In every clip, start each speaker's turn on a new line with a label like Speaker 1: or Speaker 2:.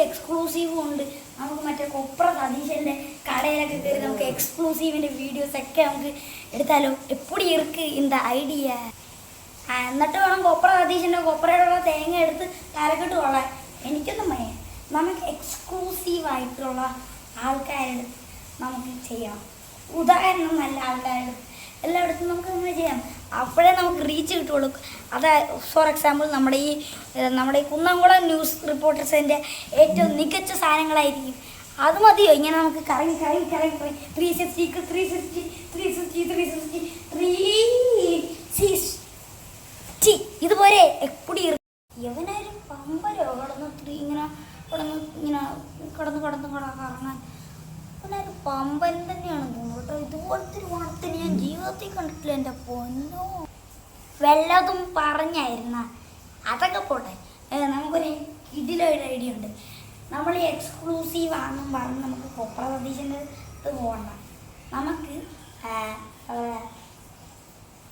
Speaker 1: എക്സ്ക്ലൂസീവും ഉണ്ട്. നമുക്ക് മറ്റേ കൊപ്ര സതീശൻ്റെ കടയിലൊക്കെ കയറി നമുക്ക് എക്സ്ക്ലൂസീവിൻ്റെ വീഡിയോസൊക്കെ നമുക്ക് എടുത്താലോ? എപ്പടി ഇருக்கு இந்த ഐഡിയ? എന്നിട്ട് വേണം കൊപ്ര സതീശൻ്റെ കൊപ്രയുടെ തേങ്ങ എടുത്ത് തലക്കെട്ട് കൊള്ളാൻ. എനിക്കൊന്നും വയ്യ. നമുക്ക് എക്സ്ക്ലൂസീവായിട്ടുള്ള ആൾക്കാരുടെ നമുക്ക് ചെയ്യാം. ഉദാഹരണം നല്ല ആൾക്കാരുടെ എല്ലായിടത്തും നമുക്ക് അങ്ങനെ ചെയ്യാം. അപ്പോഴേ നമുക്ക് റീച്ച് കിട്ടുള്ളൂ. ഫോർ എക്സാമ്പിൾ നമ്മുടെ ഈ കുന്നംകുളം ന്യൂസ് റിപ്പോർട്ടേഴ്സിൻ്റെ ഏറ്റവും മികച്ച സാധനങ്ങളായിരിക്കും. അത് മതിയോ ഇങ്ങനെ നമുക്ക് കറങ്ങി 360 ഇതുപോലെ എപ്പടി എവനായാലും പമ്പരോ കിടന്ന് കറങ്ങാൻ അവനൊരു പമ്പൻ തന്നെയാണ് തോന്നുന്നു കേട്ടോ. ഇതുപോലത്തെ ഒരു വളത്തിന് ഞാൻ ജീവിതത്തിൽ കണ്ടിട്ടില്ല. എൻ്റെ പൊന്നോ, വല്ലതും പറഞ്ഞായിരുന്ന അതൊക്കെ പോട്ടെ. നമുക്കൊരു ഇതിലൊരു ഐഡിയ ഉണ്ട്. നമ്മൾ ഈ എക്സ്ക്ലൂസീവ് ആണെന്നും പറഞ്ഞ് നമുക്ക് കൊപ്ര സതീശൻ്റെ ഇത് പോകണ്ട. നമുക്ക്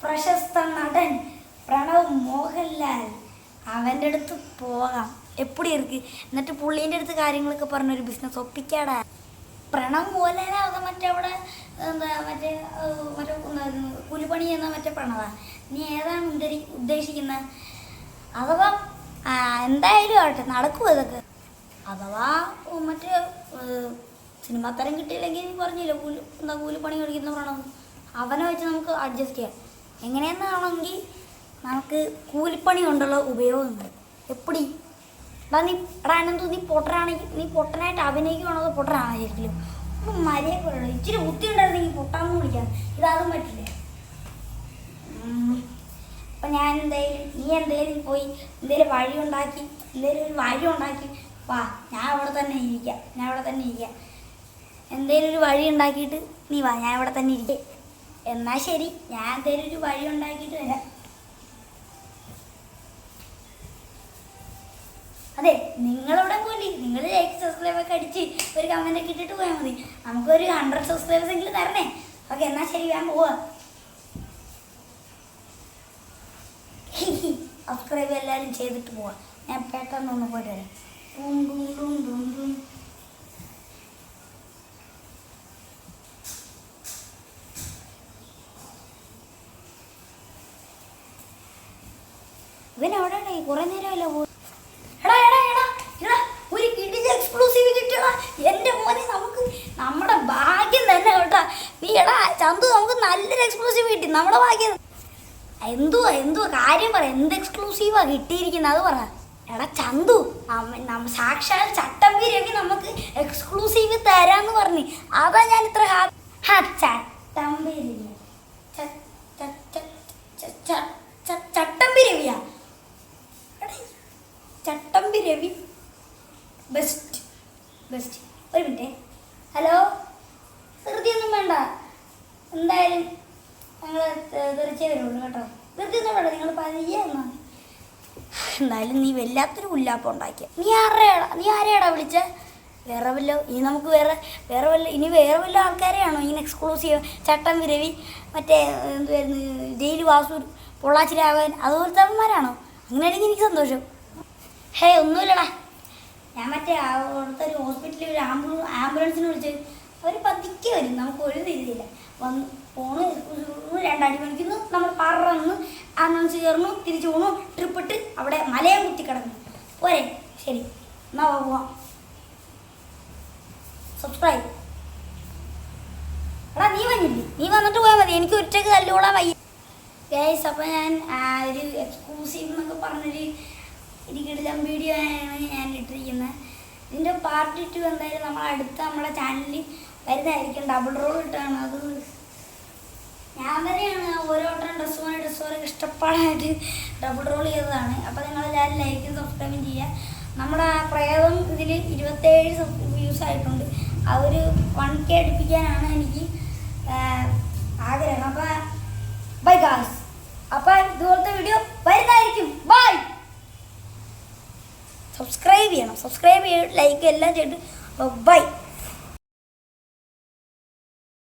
Speaker 1: പ്രശസ്ത നടൻ പ്രണവ് മോഹൻലാൽ അവൻ്റെ അടുത്ത് പോകാം. എപ്പടി ഇருக்கு? എന്നിട്ട് പുള്ളീൻ്റെ അടുത്ത് കാര്യങ്ങളൊക്കെ പറഞ്ഞൊരു ബിസിനസ് ഒപ്പിക്കാടാ. പ്രണവ് മോഹൻലാൽ മറ്റേ അവിടെ മറ്റേ കൂലിപ്പണി ചെയ്യുന്ന മറ്റേ പ്രണവാ. നീ ഏതാണ് ഉദ്ദേശിക്കുന്നത്? അഥവാ എന്തായാലും ആവട്ടെ, നടക്കും ഇതൊക്കെ. അഥവാ മറ്റേ സിനിമാ തരം കിട്ടിയില്ലെങ്കിൽ നീ പറഞ്ഞില്ല കൂലിപ്പണി കളിക്കുന്ന പ്രണവ്, അവനെ വെച്ച് നമുക്ക് അഡ്ജസ്റ്റ് ചെയ്യാം. എങ്ങനെയെന്നാണെങ്കിൽ നമുക്ക് കൂലിപ്പണി കൊണ്ടുള്ള ഉപയോഗങ്ങൾ എപ്പടി നീ അനന്തു നീ പൊട്ടനായിട്ട് അഭിനയിക്കുകയാണോ അതോ പൊട്ടനായിരിക്കും? മര്യാദ ഇച്ചിരി ബുദ്ധി ഉണ്ടായിരുന്നെങ്കിൽ പൊട്ടാന്ന് വിളിക്കാം. ഇതാതും പറ്റില്ല. അപ്പം ഞാൻ നീ എന്തായാലും പോയി ഒരു വഴി ഉണ്ടാക്കി വാ. ഞാൻ അവിടെ തന്നെ ഇരിക്കാം. എന്തേലും ഒരു വഴി ഉണ്ടാക്കിയിട്ട് നീ വാ, ഞാൻ ഇവിടെ തന്നെ ഇരിക്കാം. എന്നാൽ ശരി, ഞാൻ എന്തേലും ഒരു വഴി ഉണ്ടാക്കിയിട്ട് വരാം. അതെ, നിങ്ങളിവിടെ പോലെ നിങ്ങൾ ലൈക്ക് സബ്സ്ക്രൈബൊക്കെ അടിച്ച് ഒരു കമൻ്റൊക്കെ ഇട്ടിട്ട് പോയാൽ മതി. നമുക്കൊരു 100 സബ്സ്ക്രൈബേഴ്സ് എങ്കിലും തരണേ. ഓക്കെ, എന്നാൽ ശരി, ഞാൻ പോവാ. സബ്സ്ക്രൈബ് എല്ലാവരും ചെയ്തിട്ട് പോവാം. ഞാൻ പെട്ടെന്നൊന്ന് പോയിട്ട് വരാം. ഇവനവിടെ കുറേ നേരമല്ല പോകും. ഒരു കിടിലൻ എക്സ്ക്ലൂസീവ് കിട്ടിയടാ എൻ്റെ മോനെ. നമുക്ക് നമ്മുടെ ഭാഗ്യം തന്നെ കേട്ടാ. നീ ചന്തു, നമുക്ക് നല്ലൊരു എക്സ്ക്ലൂസീവ് കിട്ടി. നമ്മുടെ ഭാഗ്യം. എന്തുവാ കാര്യം പറ. എന്ത് എക്സ്ക്ലൂസീവാ കിട്ടിയിരിക്കുന്നത് അത് പറ. ചന്തു, സാക്ഷാൽ ചട്ടമ്പി രവി നമുക്ക് എക്സ്ക്ലൂസീവ് തരാന്ന് പറഞ്ഞു. അതാ ഞാൻ ഇത്ര ചട്ടമ്പി രവിയാ. ചട്ടമ്പി രവി ബെസ്റ്റ്. ഒരു മിനിറ്റ്. ഹലോ, ധൃതിയൊന്നും വേണ്ട. എന്തായാലും ഞങ്ങൾ തെറിച്ചേ വരുള്ളൂ കേട്ടോ. ധൃതിയൊന്നും വേണ്ട, നിങ്ങൾ പതിയെ എന്നാൽ. എന്തായാലും നീ വല്ലാത്തൊരു ഉല്ലാപ്പം ഉണ്ടാക്കിയ. നീ ആരെയാടാ വിളിച്ച? വേറെ വല്ല ആൾക്കാരെയാണോ ഇങ്ങനെ എക്സ്ക്ലൂസീവ്? ചട്ടമ്പി രവി, മറ്റേ എന്തുവായിരുന്നു, ജയിൽ വാസു, പൊള്ളാച്ചി രാഘവൻ, അതുപോലത്തെ അവന്മാരാണോ? അങ്ങനെയാണെങ്കിൽ എനിക്ക് സന്തോഷം. ഒന്നുമില്ലടാ, ഞാൻ മറ്റേ അവിടുത്തെ ഒരു ഹോസ്പിറ്റലിൽ ഒരു ആംബുലൻസിന് വിളിച്ച് അവർ പതിക്കെ വരും. നമുക്ക് ഒരു രീതിയില്ല. ഫോണ് 2 അടി മണിക്കുന്നു, നമ്മൾ പറന്ന് ആംബുലൻസ് കയറുന്നു, തിരിച്ചു പോകണു, ട്രിപ്പിട്ട് അവിടെ മലയും കുത്തി കിടക്കുന്നു. പോരെ? ശരി, എന്നാ പോവാം. സബ്സ്ക്രൈബ്. നീ വന്നില്ലേ? നീ വന്നിട്ട് പോയാൽ മതി. എനിക്ക് ഒറ്റക്ക് തല്ലുകൂടാൻ വയ്യ. ഗൈസ്, അപ്പം ഞാൻ ഒരു എക്സ്ക്ലൂസീവ് എന്നൊക്കെ പറഞ്ഞൊരു കിടിലൻ വീഡിയോ ആണ് ഞാൻ ഇട്ടിരിക്കുന്നത്. ഇതിൻ്റെ പാർട്ട് 2 എന്തായാലും നമ്മുടെ ചാനലിൽ വരുന്നതായിരിക്കും. ഡബിൾ റോൾ ഇട്ടാണ് അത്. ഞാൻ തന്നെയാണ് ഓരോ ഡ്രസ്സും ഇഷ്ടപ്പാടായിട്ട് ഡബിൾ റോൾ ചെയ്തതാണ്. അപ്പോൾ നിങ്ങളെല്ലാവരും ലൈക്കും സബ്സ്ക്രൈബും ചെയ്യുക. നമ്മുടെ പ്രേതം ഇതിൽ 27 വ്യൂസ് ആയിട്ടുണ്ട്. അതൊരു 1K അടുപ്പിക്കാനാണ് എനിക്ക് ആഗ്രഹം. അപ്പോൾ ബൈ ഗായ്സ്. അപ്പോൾ ഇതുപോലത്തെ വീഡിയോ വരുന്നതായിരിക്കും. ബൈ. സബ്സ്ക്രൈബ് ചെയ്യണം, ലൈക്ക് എല്ലാം ചെയ്തിട്ട് ബൈ.